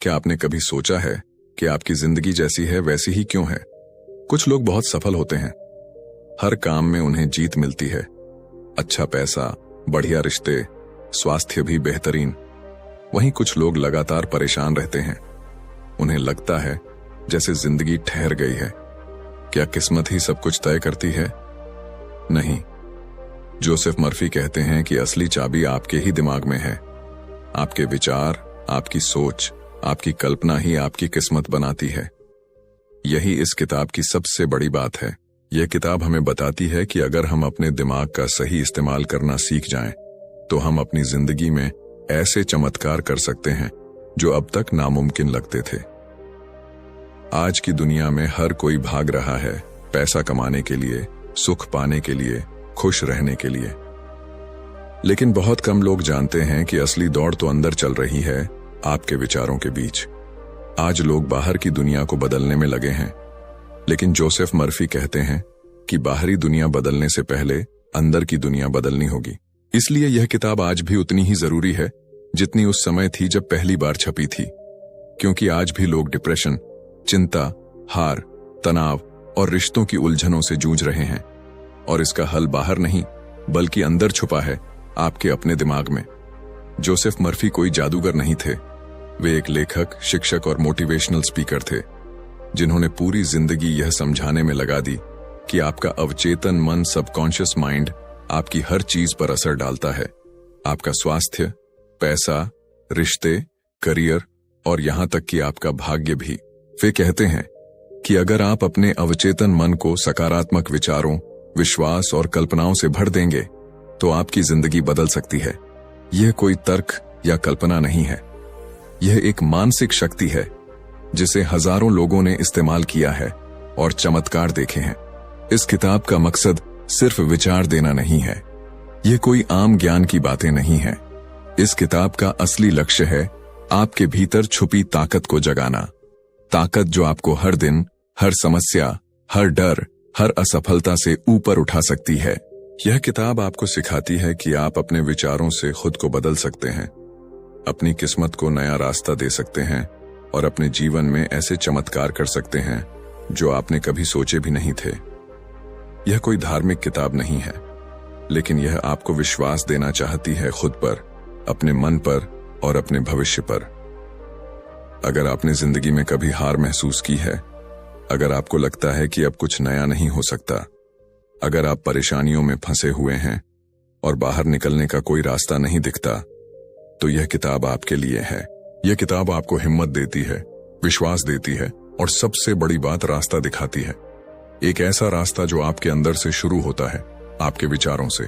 क्या आपने कभी सोचा है कि आपकी जिंदगी जैसी है वैसी ही क्यों है? कुछ लोग बहुत सफल होते हैं, हर काम में उन्हें जीत मिलती है, अच्छा पैसा, बढ़िया रिश्ते, स्वास्थ्य भी बेहतरीन। वहीं कुछ लोग लगातार परेशान रहते हैं, उन्हें लगता है जैसे जिंदगी ठहर गई है। क्या किस्मत ही सब कुछ तय करती है? नहीं। जोसेफ मर्फी कहते हैं कि असली चाबी आपके ही दिमाग में है। आपके विचार, आपकी सोच, आपकी कल्पना ही आपकी किस्मत बनाती है। यही इस किताब की सबसे बड़ी बात है। यह किताब हमें बताती है कि अगर हम अपने दिमाग का सही इस्तेमाल करना सीख जाएं, तो हम अपनी जिंदगी में ऐसे चमत्कार कर सकते हैं जो अब तक नामुमकिन लगते थे। आज की दुनिया में हर कोई भाग रहा है पैसा कमाने के लिए, सुख पाने के लिए, खुश रहने के लिए। लेकिन बहुत कम लोग जानते हैं कि असली दौड़ तो अंदर चल रही है, आपके विचारों के बीच। आज लोग बाहर की दुनिया को बदलने में लगे हैं, लेकिन जोसेफ मर्फी कहते हैं कि बाहरी दुनिया बदलने से पहले अंदर की दुनिया बदलनी होगी। इसलिए यह किताब आज भी उतनी ही जरूरी है जितनी उस समय थी जब पहली बार छपी थी। क्योंकि आज भी लोग डिप्रेशन, चिंता, हार, तनाव और रिश्तों की उलझनों से जूझ रहे हैं। और इसका हल बाहर नहीं बल्कि अंदर छुपा है, आपके अपने दिमाग में। जोसेफ मर्फी कोई जादूगर नहीं थे। वे एक लेखक, शिक्षक और मोटिवेशनल स्पीकर थे, जिन्होंने पूरी जिंदगी यह समझाने में लगा दी कि आपका अवचेतन मन, सबकॉन्शियस माइंड, आपकी हर चीज पर असर डालता है। आपका स्वास्थ्य, पैसा, रिश्ते, करियर और यहां तक कि आपका भाग्य भी। वे कहते हैं कि अगर आप अपने अवचेतन मन को सकारात्मक विचारों, विश्वास और कल्पनाओं से भर देंगे तो आपकी जिंदगी बदल सकती है। यह कोई तर्क या कल्पना नहीं है, यह एक मानसिक शक्ति है जिसे हजारों लोगों ने इस्तेमाल किया है और चमत्कार देखे हैं। इस किताब का मकसद सिर्फ विचार देना नहीं है, यह कोई आम ज्ञान की बातें नहीं है। इस किताब का असली लक्ष्य है आपके भीतर छुपी ताकत को जगाना। ताकत जो आपको हर दिन, हर समस्या, हर डर, हर असफलता से ऊपर उठा सकती है। यह किताब आपको सिखाती है कि आप अपने विचारों से खुद को बदल सकते हैं, अपनी किस्मत को नया रास्ता दे सकते हैं और अपने जीवन में ऐसे चमत्कार कर सकते हैं जो आपने कभी सोचे भी नहीं थे। यह कोई धार्मिक किताब नहीं है, लेकिन यह आपको विश्वास देना चाहती है खुद पर, अपने मन पर और अपने भविष्य पर। अगर आपने जिंदगी में कभी हार महसूस की है, अगर आपको लगता है कि अब कुछ नया नहीं हो सकता, अगर आप परेशानियों में फंसे हुए हैं और बाहर निकलने का कोई रास्ता नहीं दिखता, तो यह किताब आपके लिए है। यह किताब आपको हिम्मत देती है, विश्वास देती है और सबसे बड़ी बात, रास्ता दिखाती है। एक ऐसा रास्ता जो आपके अंदर से शुरू होता है, आपके विचारों से।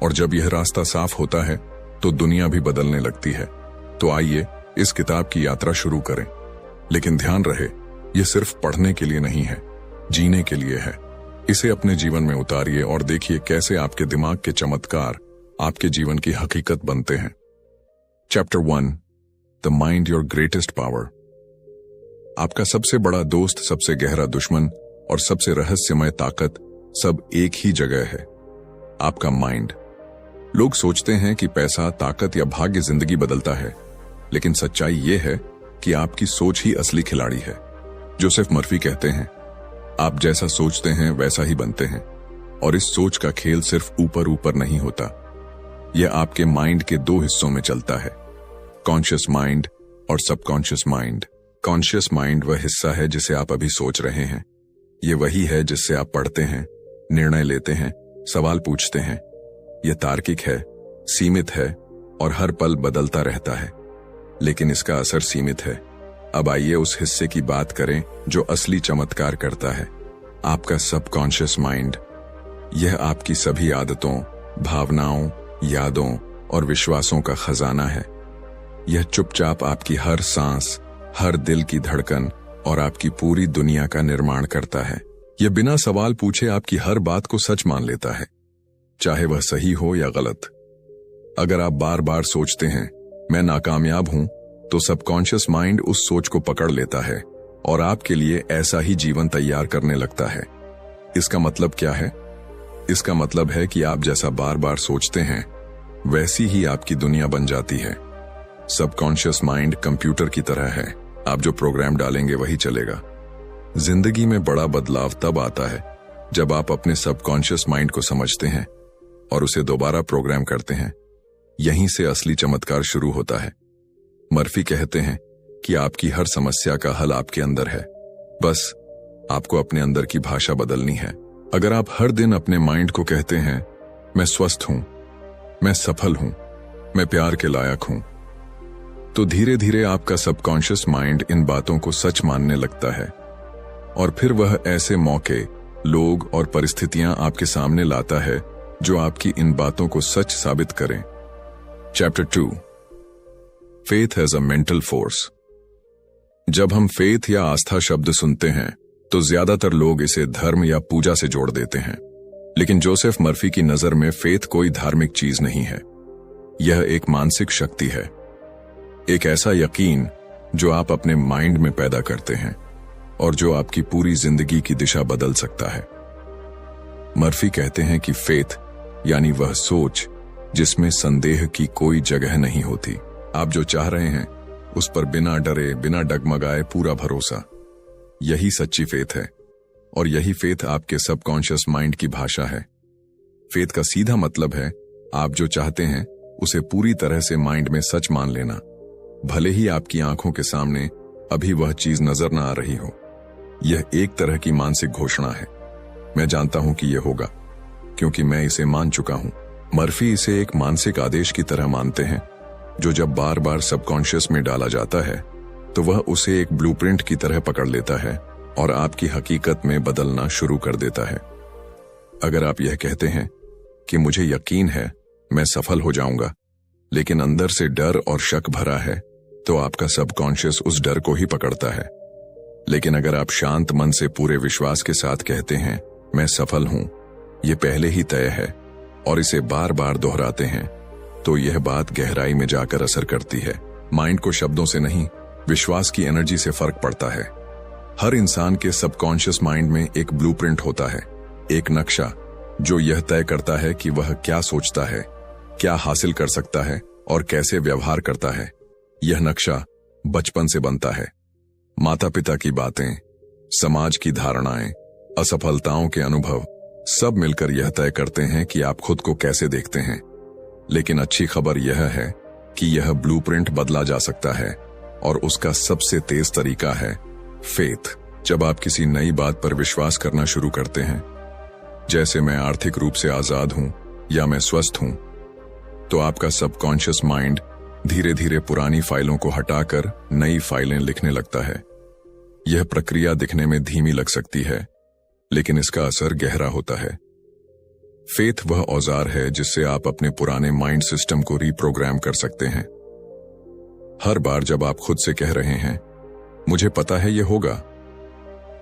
और जब यह रास्ता साफ होता है तो दुनिया भी बदलने लगती है। तो आइए इस किताब की यात्रा शुरू करें। लेकिन ध्यान रहे, यह सिर्फ पढ़ने के लिए नहीं है, जीने के लिए है। इसे अपने जीवन में उतारिए और देखिए कैसे आपके दिमाग के चमत्कार आपके जीवन की हकीकत बनते हैं। Chapter 1, the mind your greatest power. आपका सबसे बड़ा दोस्त, सबसे गहरा दुश्मन और सबसे रहस्यमय ताकत सब एक ही जगह है, आपका माइंड। लोग सोचते हैं कि पैसा, ताकत या भाग्य जिंदगी बदलता है, लेकिन सच्चाई यह है कि आपकी सोच ही असली खिलाड़ी है। जोसेफ मर्फी कहते हैं, आप जैसा सोचते हैं वैसा ही बनते हैं। और इस सोच का खेल सिर्फ ऊपर ऊपर नहीं होता, यह आपके माइंड के दो हिस्सों में चलता है, कॉन्शियस माइंड और सबकॉन्शियस माइंड। कॉन्शियस माइंड वह हिस्सा है जिसे आप अभी सोच रहे हैं। यह वही है जिससे आप पढ़ते हैं, निर्णय लेते हैं, सवाल पूछते हैं। यह तार्किक है, सीमित है और हर पल बदलता रहता है, लेकिन इसका असर सीमित है। अब आइए उस हिस्से की बात करें जो असली चमत्कार करता है, आपका सबकॉन्शियस माइंड। यह आपकी सभी आदतों, भावनाओं, यादों और विश्वासों का खजाना है। यह चुपचाप आपकी हर सांस, हर दिल की धड़कन और आपकी पूरी दुनिया का निर्माण करता है। यह बिना सवाल पूछे आपकी हर बात को सच मान लेता है, चाहे वह सही हो या गलत। अगर आप बार बार सोचते हैं मैं नाकामयाब हूं, तो सबकॉन्शियस माइंड उस सोच को पकड़ लेता है और आपके लिए ऐसा ही जीवन तैयार करने लगता है। इसका मतलब क्या है? इसका मतलब है कि आप जैसा बार बार सोचते हैं वैसी ही आपकी दुनिया बन जाती है। सबकॉन्शियस माइंड कंप्यूटर की तरह है, आप जो प्रोग्राम डालेंगे वही चलेगा। जिंदगी में बड़ा बदलाव तब आता है जब आप अपने सबकॉन्शियस माइंड को समझते हैं और उसे दोबारा प्रोग्राम करते हैं। यहीं से असली चमत्कार शुरू होता है। मर्फी कहते हैं कि आपकी हर समस्या का हल आपके अंदर है, बस आपको अपने अंदर की भाषा बदलनी है। अगर आप हर दिन अपने माइंड को कहते हैं, मैं स्वस्थ हूं, मैं सफल हूं, मैं प्यार के लायक हूं, तो धीरे धीरे आपका सबकॉन्शियस माइंड इन बातों को सच मानने लगता है और फिर वह ऐसे मौके, लोग और परिस्थितियां आपके सामने लाता है जो आपकी इन बातों को सच साबित करें। Chapter 2, faith as a mental force. जब हम फेथ या आस्था शब्द सुनते हैं तो ज्यादातर लोग इसे धर्म या पूजा से जोड़ देते हैं, लेकिन जोसेफ मर्फी की नजर में फेथ कोई धार्मिक चीज नहीं है। यह एक मानसिक शक्ति है, एक ऐसा यकीन जो आप अपने माइंड में पैदा करते हैं और जो आपकी पूरी जिंदगी की दिशा बदल सकता है। मर्फी कहते हैं कि फेथ यानी वह सोच जिसमें संदेह की कोई जगह नहीं होती। आप जो चाह रहे हैं उस पर बिना डरे, बिना डगमगाए पूरा भरोसा, यही सच्ची फेथ है और यही फेथ आपके सबकॉन्शियस माइंड की भाषा है। फेथ का सीधा मतलब है आप जो चाहते हैं उसे पूरी तरह से माइंड में सच मान लेना, भले ही आपकी आंखों के सामने अभी वह चीज नजर न आ रही हो। यह एक तरह की मानसिक घोषणा है। मैं जानता हूं कि यह होगा क्योंकि मैं इसे मान चुका हूं। मर्फी इसे एक मानसिक आदेश की तरह मानते हैं जो जब बार बार सबकॉन्शियस में डाला जाता है तो वह उसे एक ब्लूप्रिंट की तरह पकड़ लेता है और आपकी हकीकत में बदलना शुरू कर देता है। अगर आप यह कहते हैं कि मुझे यकीन है मैं सफल हो जाऊंगा, लेकिन अंदर से डर और शक भरा है, तो आपका सबकॉन्शियस उस डर को ही पकड़ता है। लेकिन अगर आप शांत मन से पूरे विश्वास के साथ कहते हैं मैं सफल हूं, यह पहले ही तय है, और इसे बार बार दोहराते हैं, तो यह बात गहराई में जाकर असर करती है। माइंड को शब्दों से नहीं, विश्वास की एनर्जी से फर्क पड़ता है। हर इंसान के सबकॉन्शियस माइंड में एक ब्लूप्रिंट होता है, एक नक्शा जो यह तय करता है कि वह क्या सोचता है, क्या हासिल कर सकता है और कैसे व्यवहार करता है। यह नक्शा बचपन से बनता है। माता पिता की बातें, समाज की धारणाएं, असफलताओं के अनुभव सब मिलकर यह तय करते हैं कि आप खुद को कैसे देखते हैं। लेकिन अच्छी खबर यह है कि यह ब्लूप्रिंट बदला जा सकता है और उसका सबसे तेज तरीका है फेथ। जब आप किसी नई बात पर विश्वास करना शुरू करते हैं, जैसे मैं आर्थिक रूप से आजाद हूं या मैं स्वस्थ हूं, तो आपका सबकॉन्शियस माइंड धीरे धीरे पुरानी फाइलों को हटाकर नई फाइलें लिखने लगता है। यह प्रक्रिया दिखने में धीमी लग सकती है, लेकिन इसका असर गहरा होता है। फेथ वह औजार है जिससे आप अपने पुराने माइंड सिस्टम को रीप्रोग्राम कर सकते हैं। हर बार जब आप खुद से कह रहे हैं मुझे पता है यह होगा,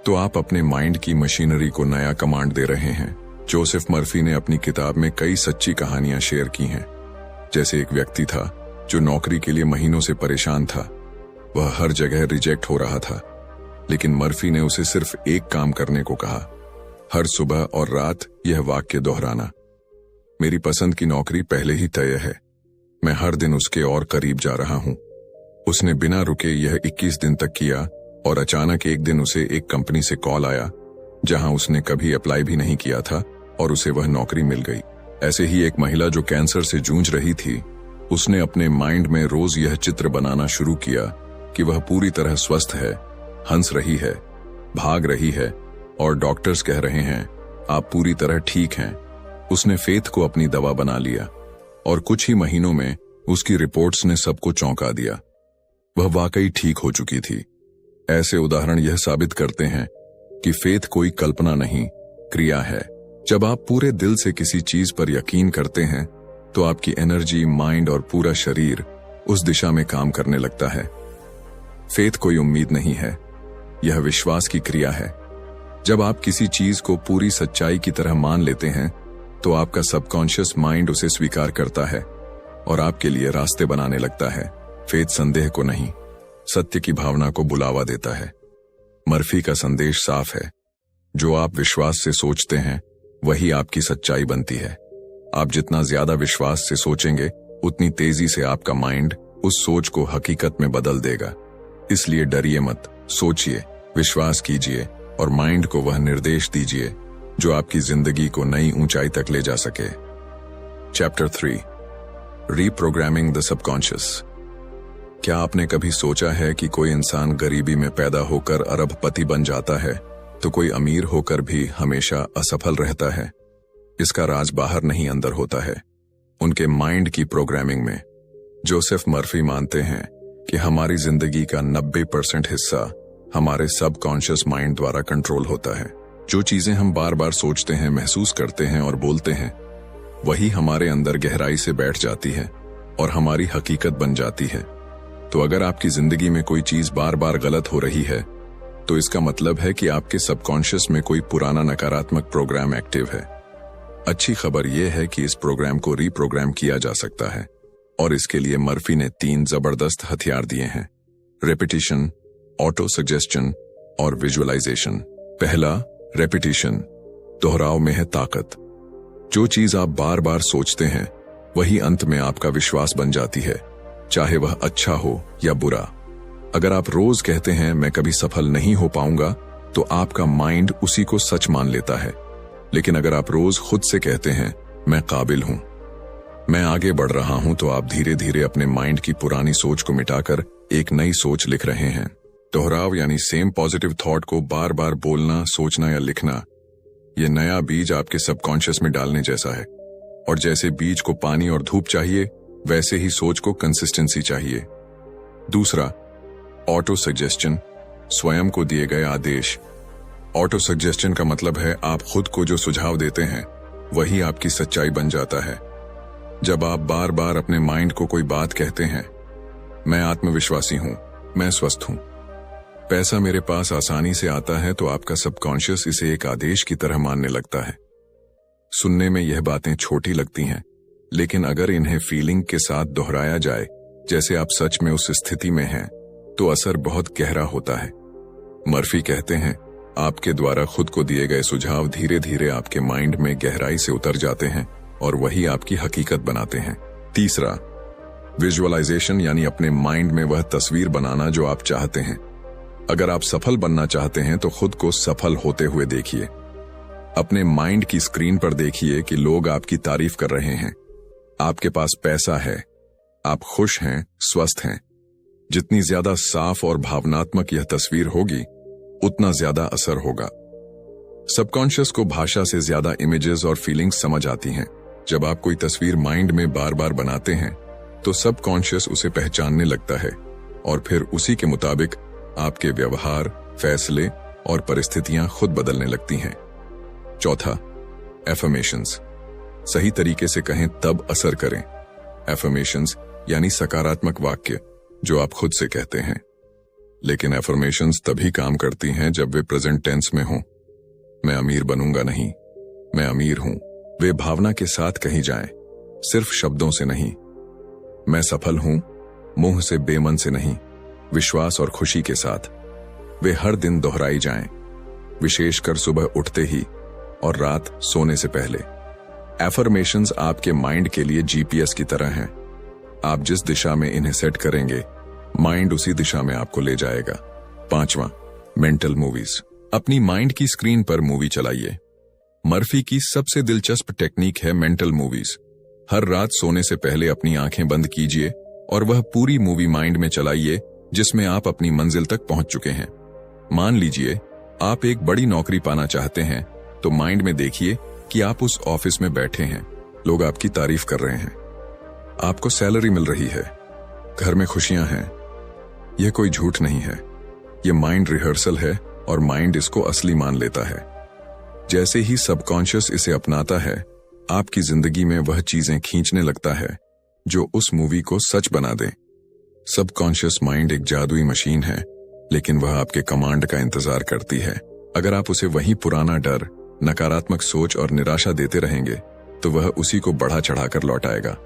तो आप अपने माइंड की मशीनरी को नया कमांड दे रहे हैं। जोसेफ मर्फी ने अपनी किताब में कई सच्ची कहानियां शेयर की हैं। जैसे एक व्यक्ति था जो नौकरी के लिए महीनों से परेशान था। वह हर जगह रिजेक्ट हो रहा था, लेकिन मर्फी ने उसे सिर्फ एक काम करने को कहा, हर सुबह और रात यह वाक्य दोहराना, मेरी पसंद की नौकरी पहले ही तय है, मैं हर दिन उसके और करीब जा रहा हूं। उसने बिना रुके यह 21 दिन तक किया और अचानक एक दिन उसे एक कंपनी से कॉल आया जहां उसने कभी अप्लाई भी नहीं किया था और उसे वह नौकरी मिल गई। ऐसे ही एक महिला जो कैंसर से जूझ रही थी, उसने अपने माइंड में रोज यह चित्र बनाना शुरू किया कि वह पूरी तरह स्वस्थ है, हंस रही है, भाग रही है और डॉक्टर्स कह रहे हैं आप पूरी तरह ठीक हैं। उसने फेथ को अपनी दवा बना लिया और कुछ ही महीनों में उसकी रिपोर्ट्स ने सबको चौंका दिया। वह वाकई ठीक हो चुकी थी। ऐसे उदाहरण यह साबित करते हैं कि फेथ कोई कल्पना नहीं, क्रिया है। जब आप पूरे दिल से किसी चीज पर यकीन करते हैं तो आपकी एनर्जी, माइंड और पूरा शरीर उस दिशा में काम करने लगता है। फेथ कोई उम्मीद नहीं है, यह विश्वास की क्रिया है। जब आप किसी चीज को पूरी सच्चाई की तरह मान लेते हैं तो आपका सबकॉन्शियस माइंड उसे स्वीकार करता है और आपके लिए रास्ते बनाने लगता है। फेथ संदेह को नहीं, सत्य की भावना को बुलावा देता है। मर्फी का संदेश साफ है, जो आप विश्वास से सोचते हैं वही आपकी सच्चाई बनती है। आप जितना ज्यादा विश्वास से सोचेंगे उतनी तेजी से आपका माइंड उस सोच को हकीकत में बदल देगा। इसलिए डरिए मत, सोचिए, विश्वास कीजिए और माइंड को वह निर्देश दीजिए जो आपकी जिंदगी को नई ऊंचाई तक ले जा सके। Chapter 3, reprogramming the subconscious. क्या आपने कभी सोचा है कि कोई इंसान गरीबी में पैदा होकर अरबपति बन जाता है तो कोई अमीर होकर भी हमेशा असफल रहता है? इसका राज बाहर नहीं अंदर होता है, उनके माइंड की प्रोग्रामिंग में। जोसेफ मर्फी मानते हैं कि हमारी जिंदगी का 90% हिस्सा हमारे सबकॉन्शियस माइंड द्वारा कंट्रोल होता है। जो चीजें हम बार बार सोचते हैं, महसूस करते हैं और बोलते हैं, वही हमारे अंदर गहराई से बैठ जाती है और हमारी हकीकत बन जाती है। तो अगर आपकी जिंदगी में कोई चीज बार बार गलत हो रही है तो इसका मतलब है कि आपके सबकॉन्शियस में कोई पुराना नकारात्मक प्रोग्राम एक्टिव है। अच्छी खबर यह है कि इस प्रोग्राम को रीप्रोग्राम किया जा सकता है और इसके लिए मर्फी ने 3 जबरदस्त हथियार दिए हैं: रेपिटेशन, ऑटो सजेस्शन और विजुअलाइजेशन। पहला, रेपिटेशन। दोहराव में है ताकत। जो चीज आप बार बार सोचते हैं वही अंत में आपका विश्वास बन जाती है, चाहे वह अच्छा हो या बुरा। अगर आप रोज कहते हैं मैं कभी सफल नहीं हो पाऊंगा तो आपका माइंड उसी को सच मान लेता है। लेकिन अगर आप रोज खुद से कहते हैं मैं काबिल हूं, मैं आगे बढ़ रहा हूं, तो आप धीरे धीरे अपने माइंड की पुरानी सोच को मिटाकर एक नई सोच लिख रहे हैं। दोहराव यानी सेम पॉजिटिव थॉट को बार बार बोलना, सोचना या लिखना, यह नया बीज आपके सबकॉन्शियस में डालने जैसा है। और जैसे बीज को पानी और धूप चाहिए, वैसे ही सोच को कंसिस्टेंसी चाहिए। दूसरा, ऑटो सजेस्शन, स्वयं को दिए गए आदेश। ऑटो सजेस्शन का मतलब है आप खुद को जो सुझाव देते हैं वही आपकी सच्चाई बन जाता है। जब आप बार बार अपने माइंड को कोई बात कहते हैं, मैं आत्मविश्वासी हूं, मैं स्वस्थ हूं, पैसा मेरे पास आसानी से आता है, तो आपका सबकॉन्शियस इसे एक आदेश की तरह मानने लगता है। सुनने में यह बातें छोटी लगती हैं, लेकिन अगर इन्हें फीलिंग के साथ दोहराया जाए, जैसे आप सच में उस स्थिति में हैं, तो असर बहुत गहरा होता है। मर्फी कहते हैं आपके द्वारा खुद को दिए गए सुझाव धीरे धीरे आपके माइंड में गहराई से उतर जाते हैं और वही आपकी हकीकत बनाते हैं। तीसरा, विजुअलाइजेशन यानी अपने माइंड में वह तस्वीर बनाना जो आप चाहते हैं। अगर आप सफल बनना चाहते हैं तो खुद को सफल होते हुए देखिए। अपने माइंड की स्क्रीन पर देखिए कि लोग आपकी तारीफ कर रहे हैं, आपके पास पैसा है, आप खुश हैं, स्वस्थ हैं। जितनी ज्यादा साफ और भावनात्मक यह तस्वीर होगी, उतना ज्यादा असर होगा। सबकॉन्शियस को भाषा से ज्यादा इमेजेस और फीलिंग्स समझ आती हैं। जब आप कोई तस्वीर माइंड में बार बार बनाते हैं तो सबकॉन्शियस उसे पहचानने लगता है और फिर उसी के मुताबिक आपके व्यवहार, फैसले और परिस्थितियां खुद बदलने लगती हैं। चौथा, एफर्मेशंस। सही तरीके से कहें तब असर करें। एफर्मेशंस यानी सकारात्मक वाक्य जो आप खुद से कहते हैं। लेकिन एफर्मेशंस तभी काम करती हैं जब वे प्रेजेंट टेंस में हों। मैं अमीर बनूंगा नहीं, मैं अमीर हूं, वे भावना के साथ कही जाएं, सिर्फ शब्दों से नहीं। मैं सफल हूं, मुंह से बेमन से नहीं, विश्वास और खुशी के साथ। वे हर दिन दोहराई जाएं, विशेषकर सुबह उठते ही और रात सोने से पहले। एफर्मेशंस आपके माइंड के लिए जीपीएस की तरह हैं। आप जिस दिशा में इन्हें सेट करेंगे, माइंड उसी दिशा में आपको ले जाएगा। पांचवा, मेंटल मूवीज। अपनी माइंड की स्क्रीन पर मूवी चलाइए। मर्फी की सबसे दिलचस्प टेक्निक है मेंटल मूवीज। हर रात सोने से पहले अपनी आंखें बंद कीजिए और वह पूरी मूवी माइंड में चलाइए जिसमें आप अपनी मंजिल तक पहुंच चुके हैं। मान लीजिए आप एक बड़ी नौकरी पाना चाहते हैं, तो माइंड में देखिए कि आप उस ऑफिस में बैठे हैं, लोग आपकी तारीफ कर रहे हैं, आपको सैलरी मिल रही है, घर में खुशियां हैं। यह कोई झूठ नहीं है, यह माइंड रिहर्सल है और माइंड इसको असली मान लेता है। जैसे ही सबकॉन्शियस इसे अपनाता है, आपकी जिंदगी में वह चीजें खींचने लगता है जो उस मूवी को सच बना दें। सबकॉन्शियस माइंड एक जादुई मशीन है, लेकिन वह आपके कमांड का इंतजार करती है। अगर आप उसे वही पुराना डर, नकारात्मक सोच और निराशा देते रहेंगे, तो वह उसी को बढ़ा चढ़ाकर लौटाएगा।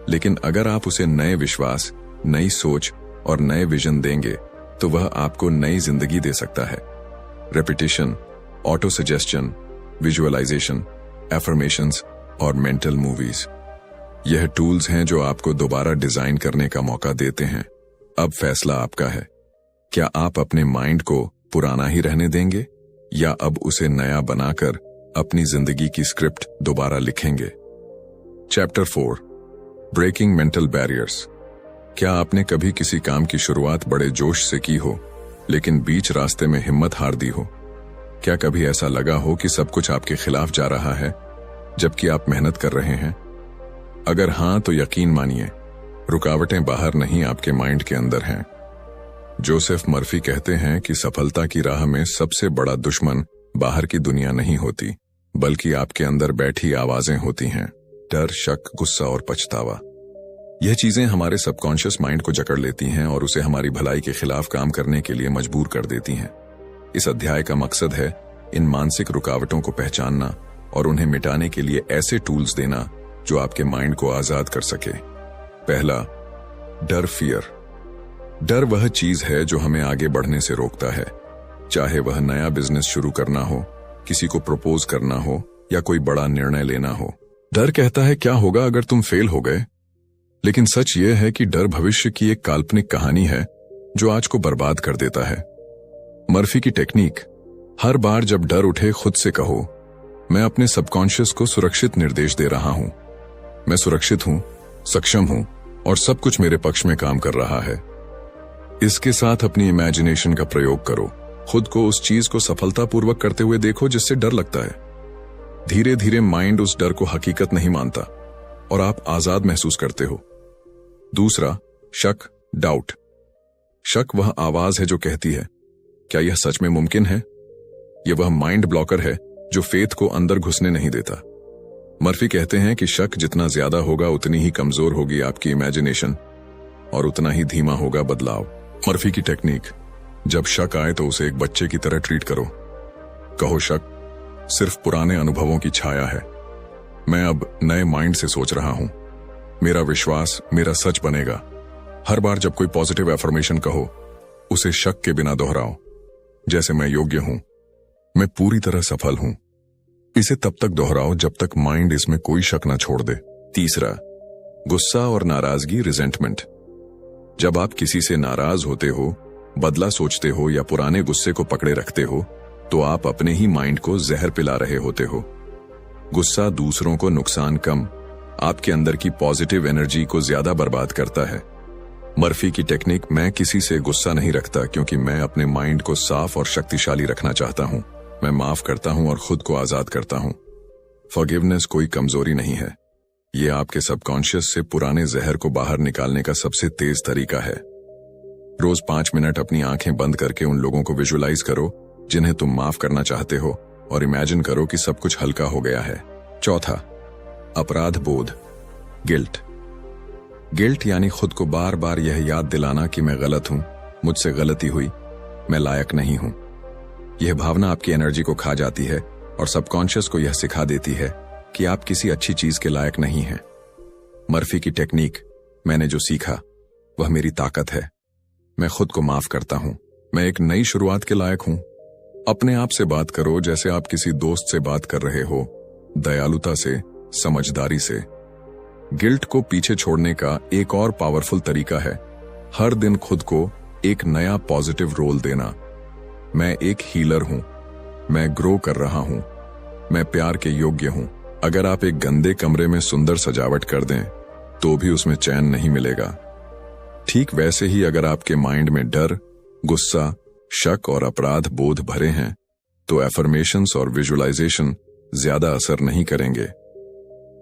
लेकिन अगर आप उसे नए विश्वास, नई सोच और नए विजन देंगे, तो वह आपको नई जिंदगी दे सकता है। Repetition, auto suggestion, visualisation, affirmations और मेंटल मूवीज, यह टूल्स हैं जो आपको दोबारा डिजाइन करने का मौका देते हैं। अब फैसला आपका है क्या आप अपने माइंड को पुराना ही रहने देंगे या अब उसे नया बनाकर अपनी जिंदगी की स्क्रिप्ट दोबारा लिखेंगे? Chapter 4, breaking mental barriers. क्या आपने कभी किसी काम की शुरुआत बड़े जोश से की हो, लेकिन बीच रास्ते में हिम्मत हार दी हो? क्या कभी ऐसा लगा हो कि सब कुछ आपके खिलाफ जा रहा है, जबकि आप मेहनत कर रहे हैं? अगर हां, तो यकीन मानिए, रुकावटें बाहर नहीं, आपके माइंड के अंदर हैं। जोसेफ मर्फी कहते हैं कि सफलता की राह में सबसे बड़ा दुश्मन बाहर की दुनिया नहीं होती, बल्कि आपके अंदर बैठी आवाजें होती हैं। डर, शक, गुस्सा और पछतावा। यह चीजें हमारे सबकॉन्शियस माइंड को जकड़ लेती हैं और उसे हमारी भलाई के खिलाफ काम करने के लिए मजबूर कर देती हैं। इस अध्याय का मकसद है इन मानसिक रुकावटों को पहचानना और उन्हें मिटाने के लिए ऐसे टूल्स देना जो आपके माइंड को आजाद कर सके। पहला, डर, फियर। डर वह चीज है जो हमें आगे बढ़ने से रोकता है, चाहे वह नया बिजनेस शुरू करना हो, किसी को प्रपोज करना हो या कोई बड़ा निर्णय लेना हो। डर कहता है क्या होगा अगर तुम फेल हो गए, लेकिन सच यह है कि डर भविष्य की एक काल्पनिक कहानी है जो आज को बर्बाद कर देता है। मर्फी की टेक्निक। हर बार जब डर उठे, खुद से कहो, मैं अपने सबकॉन्शियस को सुरक्षित निर्देश दे रहा हूं। मैं सुरक्षित हूं, सक्षम हूं और सब कुछ मेरे पक्ष में काम कर रहा है। इसके साथ अपनी इमेजिनेशन का प्रयोग करो। खुद को उस चीज को सफलतापूर्वक करते हुए देखो जिससे डर लगता है। धीरे धीरे माइंड उस डर को हकीकत नहीं मानता और आप आजाद महसूस करते हो। दूसरा, शक, डाउट। शक वह आवाज है जो कहती है, क्या यह सच में मुमकिन है? यह वह माइंड ब्लॉकर है जो फेथ को अंदर घुसने नहीं देता। मर्फी कहते हैं कि शक जितना ज्यादा होगा, उतनी ही कमजोर होगी आपकी इमेजिनेशन और उतना ही धीमा होगा बदलाव। मर्फी की टेक्निक। जब शक आए तो उसे एक बच्चे की तरह ट्रीट करो। कहो, शक सिर्फ पुराने अनुभवों की छाया है। मैं अब नए माइंड से सोच रहा हूं। मेरा विश्वास मेरा सच बनेगा। हर बार जब कोई पॉजिटिव एफर्मेशन कहो, उसे शक के बिना दोहराओ, जैसे मैं योग्य हूं, मैं पूरी तरह सफल हूं। इसे तब तक दोहराओ जब तक माइंड इसमें कोई शक न छोड़ दे। तीसरा, गुस्सा और नाराजगी, रिजेंटमेंट। जब आप किसी से नाराज होते हो, बदला सोचते हो या पुराने गुस्से को पकड़े रखते हो, तो आप अपने ही माइंड को जहर पिला रहे होते हो। गुस्सा दूसरों को नुकसान कम, आपके अंदर की पॉजिटिव एनर्जी को ज्यादा बर्बाद करता है। मर्फी की टेक्निक। मैं किसी से गुस्सा नहीं रखता क्योंकि मैं अपने माइंड को साफ और शक्तिशाली रखना चाहता हूं। मैं माफ करता हूं और खुद को आजाद करता हूं। फॉरगिवनेस कोई कमजोरी नहीं है, ये आपके सबकॉन्शियस से पुराने जहर को बाहर निकालने का सबसे तेज तरीका है। रोज 5 मिनट अपनी आंखें बंद करके उन लोगों को विजुअलाइज करो जिन्हें तुम माफ करना चाहते हो और इमेजिन करो कि सब कुछ हल्का हो गया है। चौथा, अपराध बोध, गिल्ट। गिल्ट यानी खुद को बार बार यह याद दिलाना कि मैं गलत हूं, मुझसे गलती हुई, मैं लायक नहीं हूं। यह भावना आपकी एनर्जी को खा जाती है और सबकॉन्शियस को यह सिखा देती है कि आप किसी अच्छी चीज के लायक नहीं हैं। मर्फी की टेक्निक। मैंने जो सीखा वह मेरी ताकत है। मैं खुद को माफ करता हूं। मैं एक नई शुरुआत के लायक हूं। अपने आप से बात करो जैसे आप किसी दोस्त से बात कर रहे हो, दयालुता से, समझदारी से। गिल्ट को पीछे छोड़ने का एक और पावरफुल तरीका है हर दिन खुद को एक नया पॉजिटिव रोल देना। मैं एक हीलर हूं, मैं ग्रो कर रहा हूं, मैं प्यार के योग्य हूं। अगर आप एक गंदे कमरे में सुंदर सजावट कर दें तो भी उसमें चैन नहीं मिलेगा। ठीक वैसे ही अगर आपके माइंड में डर, गुस्सा, शक और अपराध बोध भरे हैं तो एफर्मेशंस और विजुअलाइजेशन ज्यादा असर नहीं करेंगे।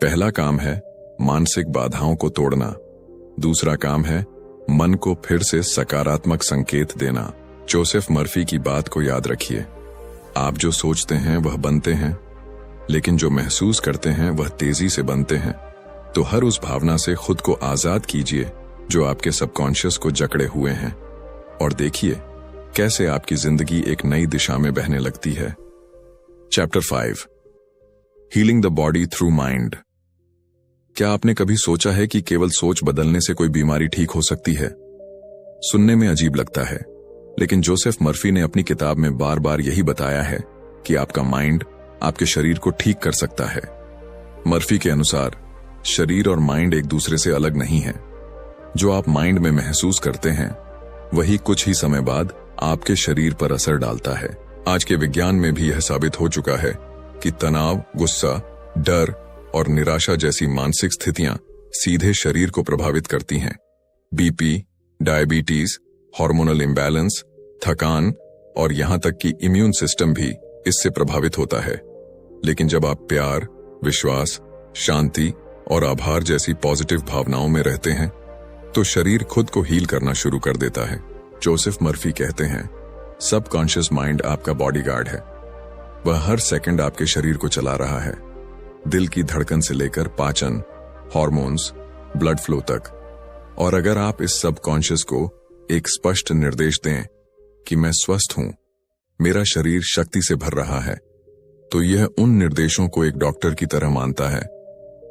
पहला काम है मानसिक बाधाओं को तोड़ना। दूसरा काम है मन को फिर से सकारात्मक संकेत देना। जोसेफ मर्फी की बात को याद रखिए, आप जो सोचते हैं वह बनते हैं, लेकिन जो महसूस करते हैं वह तेजी से बनते हैं। तो हर उस भावना से खुद को आजाद कीजिए जो आपके सबकॉन्शियस को जकड़े हुए हैं और देखिए कैसे आपकी जिंदगी एक नई दिशा में बहने लगती है। Chapter 5, healing the body through mind. क्या आपने कभी सोचा है कि केवल सोच बदलने से कोई बीमारी ठीक हो सकती है? सुनने में अजीब लगता है, लेकिन जोसेफ मर्फी ने अपनी किताब में बार बार यही बताया है कि आपका माइंड आपके शरीर को ठीक कर सकता है। मर्फी के अनुसार शरीर और माइंड एक दूसरे से अलग नहीं है। जो आप माइंड में महसूस करते हैं वही कुछ ही समय बाद आपके शरीर पर असर डालता है। आज के विज्ञान में भी यह साबित हो चुका है कि तनाव, गुस्सा, डर और निराशा जैसी मानसिक स्थितियां सीधे शरीर को प्रभावित करती हैं। बीपी, डायबिटीज, हार्मोनल इम्बैलेंस, थकान और यहां तक कि इम्यून सिस्टम भी इससे प्रभावित होता है। लेकिन जब आप प्यार, विश्वास, शांति और आभार जैसी पॉजिटिव भावनाओं में रहते हैं तो शरीर खुद को हील करना शुरू कर देता है। जोसेफ मर्फी कहते हैं, सबकॉन्शियस माइंड आपका बॉडीगार्ड है। वह हर सेकंड आपके शरीर को चला रहा है, दिल की धड़कन से लेकर पाचन, हार्मोन्स, ब्लड फ्लो तक। और अगर आप इस सबकॉन्शियस को एक स्पष्ट निर्देश दें कि मैं स्वस्थ हूं, मेरा शरीर शक्ति से भर रहा है, तो यह उन निर्देशों को एक डॉक्टर की तरह मानता है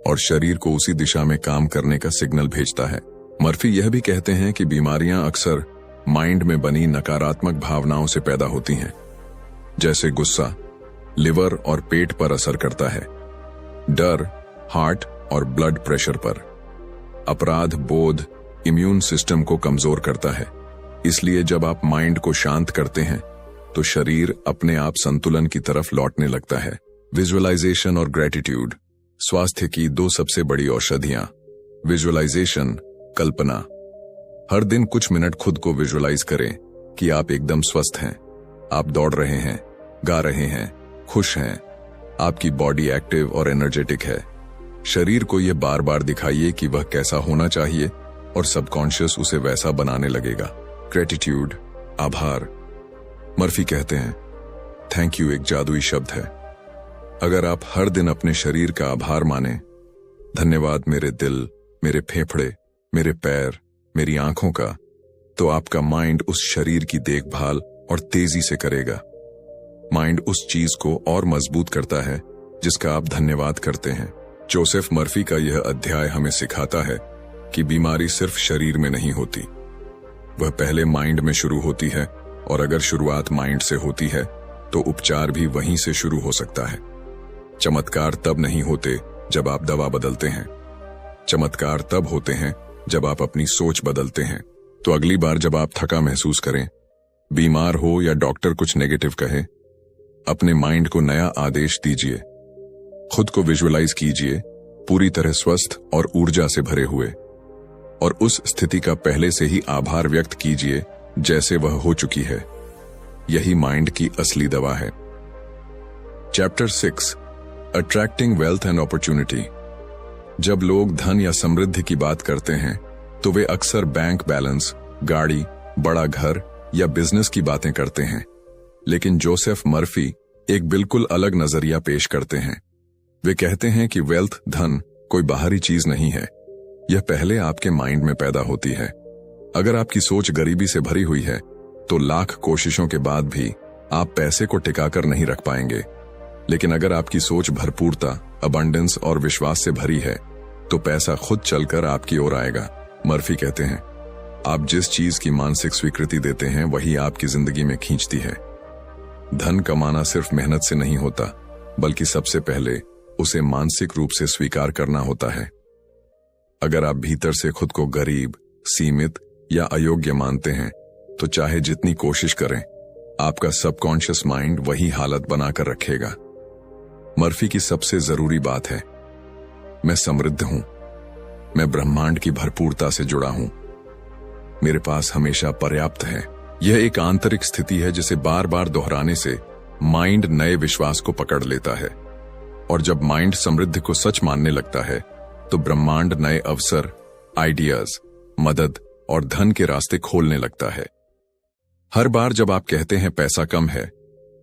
और शरीर को उसी दिशा में काम करने का सिग्नल भेजता है। मर्फी यह भी कहते हैं कि बीमारियां अक्सर माइंड में बनी नकारात्मक भावनाओं से पैदा होती हैं, जैसे गुस्सा लिवर और पेट पर असर करता है, डर हार्ट और ब्लड प्रेशर पर, अपराध बोध इम्यून सिस्टम को कमजोर करता है। इसलिए जब आप माइंड को शांत करते हैं तो शरीर अपने आप संतुलन की तरफ लौटने लगता है। विजुअलाइजेशन और ग्रेटिट्यूड स्वास्थ्य की दो सबसे बड़ी औषधियां। विजुअलाइजेशन, कल्पना। हर दिन कुछ मिनट खुद को विजुअलाइज करें कि आप एकदम स्वस्थ हैं, आप दौड़ रहे हैं, गा रहे हैं, खुश हैं, आपकी बॉडी एक्टिव और एनर्जेटिक है। शरीर को यह बार बार दिखाइए कि वह कैसा होना चाहिए और सबकॉन्शियस उसे वैसा बनाने लगेगा। ग्रेटिट्यूड, आभार। मर्फी कहते हैं, थैंक यू एक जादुई शब्द है। अगर आप हर दिन अपने शरीर का आभार माने, धन्यवाद मेरे दिल, मेरे फेफड़े, मेरे पैर, मेरी आंखों का, तो आपका माइंड उस शरीर की देखभाल और तेजी से करेगा। माइंड उस चीज को और मजबूत करता है जिसका आप धन्यवाद करते हैं। जोसेफ मर्फी का यह अध्याय हमें सिखाता है कि बीमारी सिर्फ शरीर में नहीं होती, वह पहले माइंड में शुरू होती है, और अगर शुरुआत माइंड से होती है तो उपचार भी वहीं से शुरू हो सकता है। चमत्कार तब नहीं होते जब आप दवा बदलते हैं, चमत्कार तब होते हैं जब आप अपनी सोच बदलते हैं। तो अगली बार जब आप थका महसूस करें, बीमार हो या डॉक्टर कुछ नेगेटिव कहे, अपने माइंड को नया आदेश दीजिए। खुद को विजुअलाइज कीजिए पूरी तरह स्वस्थ और ऊर्जा से भरे हुए, और उस स्थिति का पहले से ही आभार व्यक्त कीजिए जैसे वह हो चुकी है। यही माइंड की असली दवा है। Chapter 6, attracting wealth and opportunity. जब लोग धन या समृद्धि की बात करते हैं तो वे अक्सर बैंक बैलेंस, गाड़ी, बड़ा घर या बिजनेस की बातें करते हैं। लेकिन जोसेफ मर्फी एक बिल्कुल अलग नजरिया पेश करते हैं। वे कहते हैं कि वेल्थ, धन कोई बाहरी चीज नहीं है, यह पहले आपके माइंड में पैदा होती है। अगर आपकी सोच गरीबी से भरी हुई है तो लाख कोशिशों के बाद भी आप पैसे को टिकाकर नहीं रख पाएंगे। लेकिन अगर आपकी सोच भरपूरता, अबंडेंस और विश्वास से भरी है तो पैसा खुद चलकर आपकी ओर आएगा। मर्फी कहते हैं, आप जिस चीज की मानसिक स्वीकृति देते हैं वही आपकी जिंदगी में खींचती है। धन कमाना सिर्फ मेहनत से नहीं होता, बल्कि सबसे पहले उसे मानसिक रूप से स्वीकार करना होता है। अगर आप भीतर से खुद को गरीब, सीमित या अयोग्य मानते हैं तो चाहे जितनी कोशिश करें, आपका सबकॉन्शियस माइंड वही हालत बनाकर रखेगा। मर्फी की सबसे जरूरी बात है, मैं समृद्ध हूं, मैं ब्रह्मांड की भरपूरता से जुड़ा हूं, मेरे पास हमेशा पर्याप्त है। यह एक आंतरिक स्थिति है जिसे बार बार दोहराने से माइंड नए विश्वास को पकड़ लेता है, और जब माइंड समृद्धि को सच मानने लगता है तो ब्रह्मांड नए अवसर, आइडियाज, मदद और धन के रास्ते खोलने लगता है। हर बार जब आप कहते हैं पैसा कम है,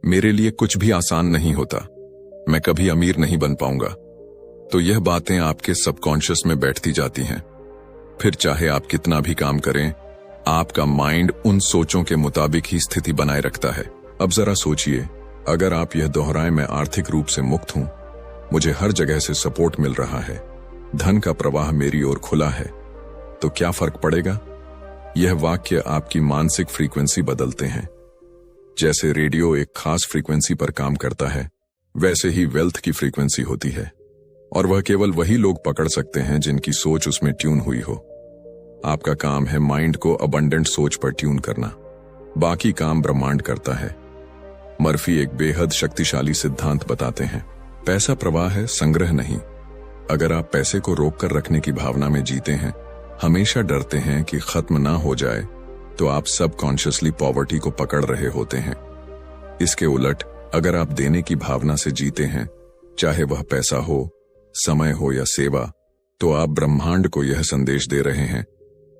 मेरे लिए कुछ भी आसान नहीं होता, मैं कभी अमीर नहीं बन पाऊंगा, तो यह बातें आपके सबकॉन्शियस में बैठती जाती हैं। फिर चाहे आप कितना भी काम करें, आपका माइंड उन सोचों के मुताबिक ही स्थिति बनाए रखता है। अब जरा सोचिए, अगर आप यह दोहराएं, मैं आर्थिक रूप से मुक्त हूं, मुझे हर जगह से सपोर्ट मिल रहा है, धन का प्रवाह मेरी ओर खुला है, तो क्या फर्क पड़ेगा? यह वाक्य आपकी मानसिक फ्रीक्वेंसी बदलते हैं। जैसे रेडियो एक खास फ्रीक्वेंसी पर काम करता है, वैसे ही वेल्थ की फ्रीक्वेंसी होती है, और वह केवल वही लोग पकड़ सकते हैं जिनकी सोच उसमें ट्यून हुई हो। आपका काम है माइंड को अबंडेंट सोच पर ट्यून करना। बाकी काम ब्रह्मांड करता है। मर्फी एक बेहद शक्तिशाली सिद्धांत बताते हैं, पैसा प्रवाह है, संग्रह नहीं। अगर आप पैसे को रोक कर रखने की भावना में जीते हैं, हमेशा डरते हैं कि खत्म ना हो जाए, तो आप सबकॉन्शियसली पॉवर्टी को पकड़ रहे होते हैं। इसके उलट अगर आप देने की भावना से जीते हैं, चाहे वह पैसा हो, समय हो या सेवा, तो आप ब्रह्मांड को यह संदेश दे रहे हैं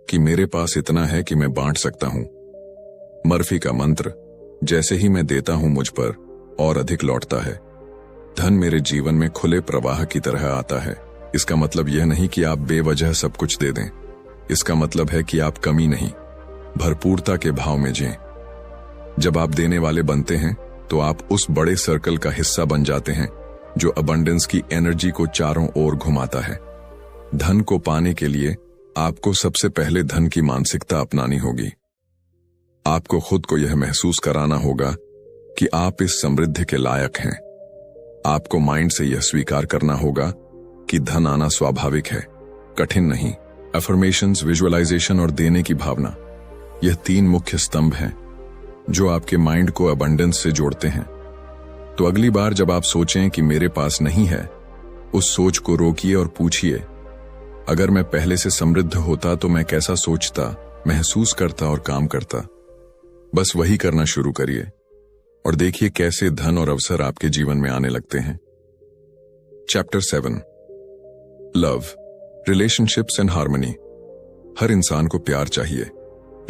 कि मेरे पास इतना है कि मैं बांट सकता हूं। मर्फी का मंत्र, जैसे ही मैं देता हूं मुझ पर और अधिक लौटता है। धन मेरे जीवन में खुले प्रवाह की तरह आता है। इसका मतलब यह नहीं कि आप बेवजह सब कुछ दे दें। इसका मतलब है कि आप कमी नहीं, भरपूरता के भाव में जिएं। जब आप देने वाले बनते हैं तो आप उस बड़े सर्कल का हिस्सा बन जाते हैं जो अबंडेंस की एनर्जी को चारों ओर घुमाता है। धन को पाने के लिए आपको सबसे पहले धन की मानसिकता अपनानी होगी। आपको खुद को यह महसूस कराना होगा कि आप इस समृद्धि के लायक हैं। आपको माइंड से यह स्वीकार करना होगा कि धन आना स्वाभाविक है, कठिन नहीं। अफर्मेशंस, विजुअलाइजेशन और देने की भावना, यह 3 मुख्य स्तंभ हैं जो आपके माइंड को अबंडेंस से जोड़ते हैं। तो अगली बार जब आप सोचें कि मेरे पास नहीं है, उस सोच को रोकिए और पूछिए, अगर मैं पहले से समृद्ध होता तो मैं कैसा सोचता, महसूस करता और काम करता। बस वही करना शुरू करिए और देखिए कैसे धन और अवसर आपके जीवन में आने लगते हैं। Chapter 7, love, relationships and harmony. हर इंसान को प्यार चाहिए,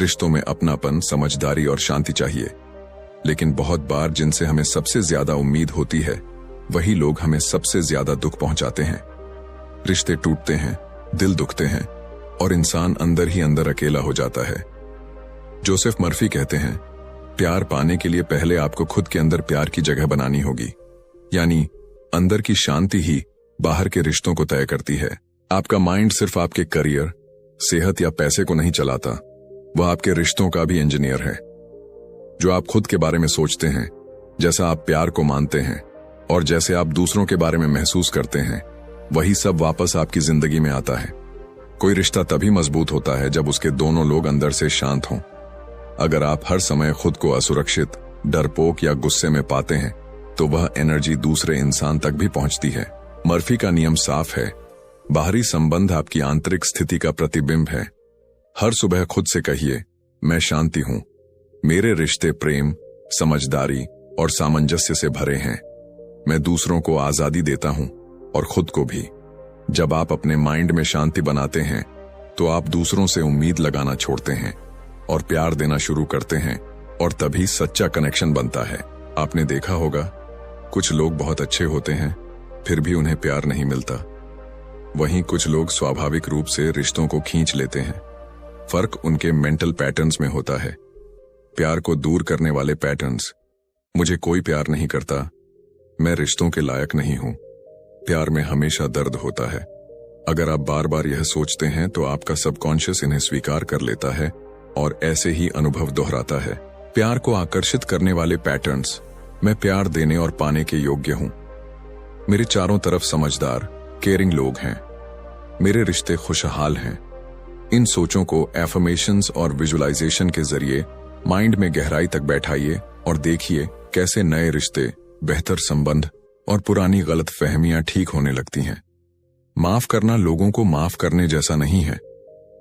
रिश्तों में अपनापन, समझदारी और शांति चाहिए। लेकिन बहुत बार जिनसे हमें सबसे ज्यादा उम्मीद होती है, वही लोग हमें सबसे ज्यादा दुख पहुंचाते हैं। रिश्ते टूटते हैं, दिल दुखते हैं और इंसान अंदर ही अंदर अकेला हो जाता है। जोसेफ मर्फी कहते हैं, प्यार पाने के लिए पहले आपको खुद के अंदर प्यार की जगह बनानी होगी। यानी अंदर की शांति ही बाहर के रिश्तों को तय करती है। आपका माइंड सिर्फ आपके करियर, सेहत या पैसे को नहीं चलाता, वह आपके रिश्तों का भी इंजीनियर है। जो आप खुद के बारे में सोचते हैं, जैसा आप प्यार को मानते हैं और जैसे आप दूसरों के बारे में महसूस करते हैं, वही सब वापस आपकी जिंदगी में आता है। कोई रिश्ता तभी मजबूत होता है जब उसके दोनों लोग अंदर से शांत हों। अगर आप हर समय खुद को असुरक्षित, डरपोक या गुस्से में पाते हैं, तो वह एनर्जी दूसरे इंसान तक भी पहुंचती है। मर्फी का नियम साफ है, बाहरी संबंध आपकी आंतरिक स्थिति का प्रतिबिंब है। हर सुबह खुद से कहिए, मैं शांति हूं, मेरे रिश्ते प्रेम, समझदारी और सामंजस्य से भरे हैं। मैं दूसरों को आजादी देता हूं और खुद को भी। जब आप अपने माइंड में शांति बनाते हैं, तो आप दूसरों से उम्मीद लगाना छोड़ते हैं और प्यार देना शुरू करते हैं, और तभी सच्चा कनेक्शन बनता है। आपने देखा होगा, कुछ लोग बहुत अच्छे होते हैं, फिर भी उन्हें प्यार नहीं मिलता। वहीं कुछ लोग स्वाभाविक रूप से रिश्तों को खींच लेते हैं। फर्क उनके मेंटल पैटर्न्स में होता है। प्यार को दूर करने वाले पैटर्न्स, मुझे कोई प्यार नहीं करता, मैं रिश्तों के लायक नहीं हूं। प्यार में हमेशा दर्द होता है। अगर आप बार बार यह सोचते हैं, तो आपका सबकॉन्शियस इन्हें स्वीकार कर लेता है और ऐसे ही अनुभव दोहराता है। प्यार को आकर्षित करने वाले पैटर्न्स, मैं प्यार देने और पाने के योग्य हूं, मेरे चारों तरफ समझदार, केयरिंग लोग हैं, मेरे रिश्ते खुशहाल हैं। इन सोचों को एफर्मेशंस और विजुअलाइजेशन के जरिए माइंड में गहराई तक बैठाइए और देखिए कैसे नए रिश्ते, बेहतर संबंध और पुरानी गलत फहमियां ठीक होने लगती हैं। माफ करना लोगों को माफ करने जैसा नहीं है,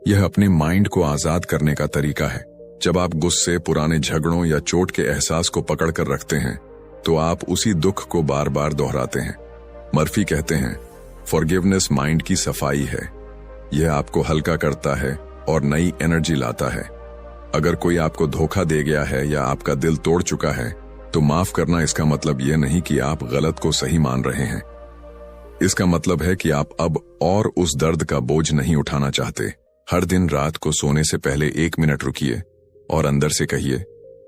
यह अपने माइंड को आजाद करने का तरीका है। जब आप गुस्से, पुराने झगड़ों या चोट के एहसास को पकड़ कर रखते हैं, तो आप उसी दुख को बार बार दोहराते हैं। मर्फी कहते हैं, फॉरगिवनेस माइंड की सफाई है। यह आपको हल्का करता है और नई एनर्जी लाता है। अगर कोई आपको धोखा दे गया है या आपका दिल तोड़ चुका है, तो माफ करना इसका मतलब यह नहीं कि आप गलत को सही मान रहे हैं। इसका मतलब है कि आप अब और उस दर्द का बोझ नहीं उठाना चाहते। हर दिन रात को सोने से पहले 1 मिनट रुकिए और अंदर से कहिए,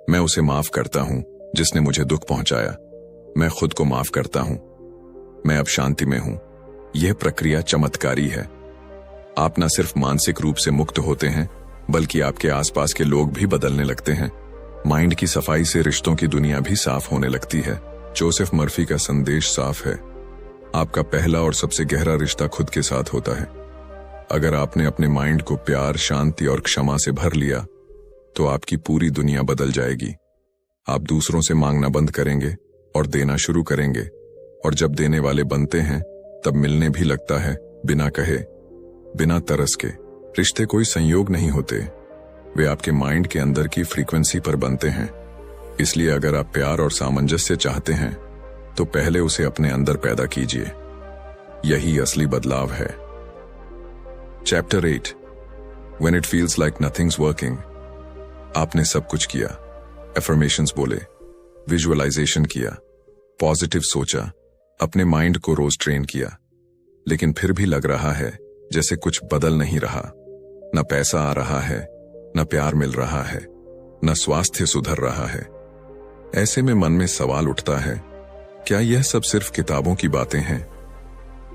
मैं उसे माफ करता हूं जिसने मुझे दुख पहुंचाया। मैं खुद को माफ करता हूं, मैं अब शांति में हूं। यह प्रक्रिया चमत्कारी है। आप न सिर्फ मानसिक रूप से मुक्त होते हैं, बल्कि आपके आसपास के लोग भी बदलने लगते हैं। माइंड की सफाई से रिश्तों की दुनिया भी साफ होने लगती है। जोसेफ मर्फी का संदेश साफ है, आपका पहला और सबसे गहरा रिश्ता खुद के साथ होता है। अगर आपने अपने माइंड को प्यार, शांति और क्षमा से भर लिया, तो आपकी पूरी दुनिया बदल जाएगी। आप दूसरों से मांगना बंद करेंगे और देना शुरू करेंगे, और जब देने वाले बनते हैं तब मिलने भी लगता है, बिना कहे, बिना तरस के। रिश्ते कोई संयोग नहीं होते, वे आपके माइंड के अंदर की फ्रीक्वेंसी पर बनते हैं। इसलिए अगर आप प्यार और सामंजस्य चाहते हैं तो पहले उसे अपने अंदर पैदा कीजिए। यही असली बदलाव है। Chapter 8, When it feels like nothing's working। आपने सब कुछ किया, एफर्मेशंस बोले, विजुअलाइजेशन किया, पॉजिटिव सोचा, अपने माइंड को रोज ट्रेन किया, लेकिन फिर भी लग रहा है जैसे कुछ बदल नहीं रहा। न पैसा आ रहा है, न प्यार मिल रहा है, न स्वास्थ्य सुधर रहा है। ऐसे में मन में सवाल उठता है, क्या यह सब सिर्फ किताबों की बातें हैं?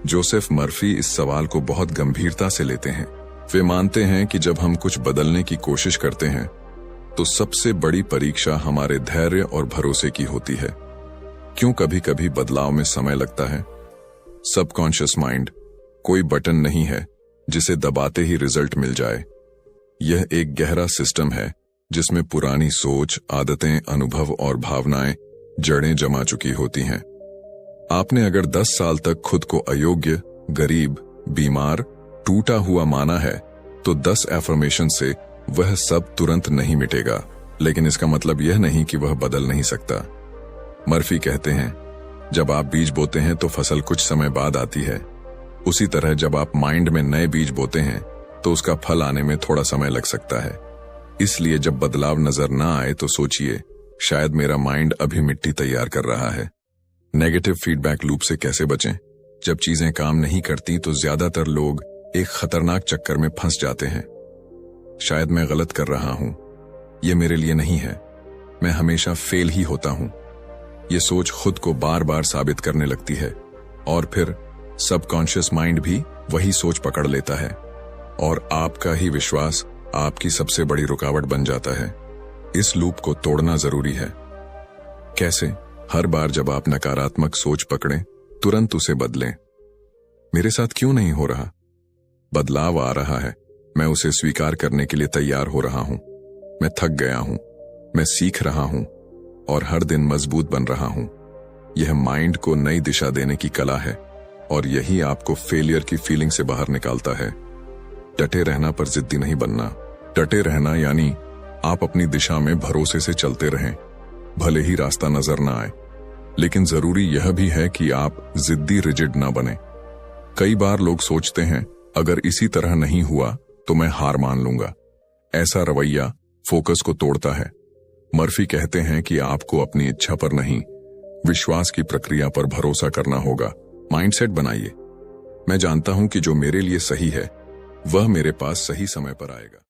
जोसेफ मर्फी इस सवाल को बहुत गंभीरता से लेते हैं। वे मानते हैं कि जब हम कुछ बदलने की कोशिश करते हैं तो सबसे बड़ी परीक्षा हमारे धैर्य और भरोसे की होती है। क्यों कभी कभी बदलाव में समय लगता है? सबकॉन्शियस माइंड कोई बटन नहीं है जिसे दबाते ही रिजल्ट मिल जाए। यह एक गहरा सिस्टम है जिसमें पुरानी सोच, आदतें, अनुभव और भावनाएं जड़ें जमा चुकी होती हैं। आपने अगर 10 साल तक खुद को अयोग्य, गरीब, बीमार, टूटा हुआ माना है तो 10 एफर्मेशन से वह सब तुरंत नहीं मिटेगा, लेकिन इसका मतलब यह नहीं कि वह बदल नहीं सकता। मर्फी कहते हैं, जब आप बीज बोते हैं तो फसल कुछ समय बाद आती है। उसी तरह जब आप माइंड में नए बीज बोते हैं तो उसका फल आने में थोड़ा समय लग सकता है। इसलिए जब बदलाव नजर ना आए तो सोचिए, शायद मेरा माइंड अभी मिट्टी तैयार कर रहा है। नेगेटिव फीडबैक लूप से कैसे बचें? जब चीजें काम नहीं करती तो ज्यादातर लोग एक खतरनाक चक्कर में फंस जाते हैं। शायद मैं गलत कर रहा हूं, यह मेरे लिए नहीं है, मैं हमेशा फेल ही होता हूं। यह सोच खुद को बार बार साबित करने लगती है, और फिर सबकॉन्शियस माइंड भी वही सोच पकड़ लेता है, और आपका ही विश्वास आपकी सबसे बड़ी रुकावट बन जाता है। इस लूप को तोड़ना जरूरी है। कैसे? हर बार जब आप नकारात्मक सोच पकड़ें, तुरंत उसे बदलें। मेरे साथ क्यों नहीं हो रहा? बदलाव आ रहा है, मैं उसे स्वीकार करने के लिए तैयार हो रहा हूं। मैं थक गया हूं, मैं सीख रहा हूं और हर दिन मजबूत बन रहा हूं। यह माइंड को नई दिशा देने की कला है, और यही आपको फेलियर की फीलिंग से बाहर निकालता है। डटे रहना पर जिद्दी नहीं बनना। डटे रहना यानी आप अपनी दिशा में भरोसे से चलते रहें, भले ही रास्ता नजर ना आए। लेकिन जरूरी यह भी है कि आप जिद्दी रिजिड ना बने। कई बार लोग सोचते हैं, अगर इसी तरह नहीं हुआ तो मैं हार मान लूंगा। ऐसा रवैया फोकस को तोड़ता है। मर्फी कहते हैं कि आपको अपनी इच्छा पर नहीं, विश्वास की प्रक्रिया पर भरोसा करना होगा। माइंडसेट बनाइए, मैं जानता हूं कि जो मेरे लिए सही है वह मेरे पास सही समय पर आएगा।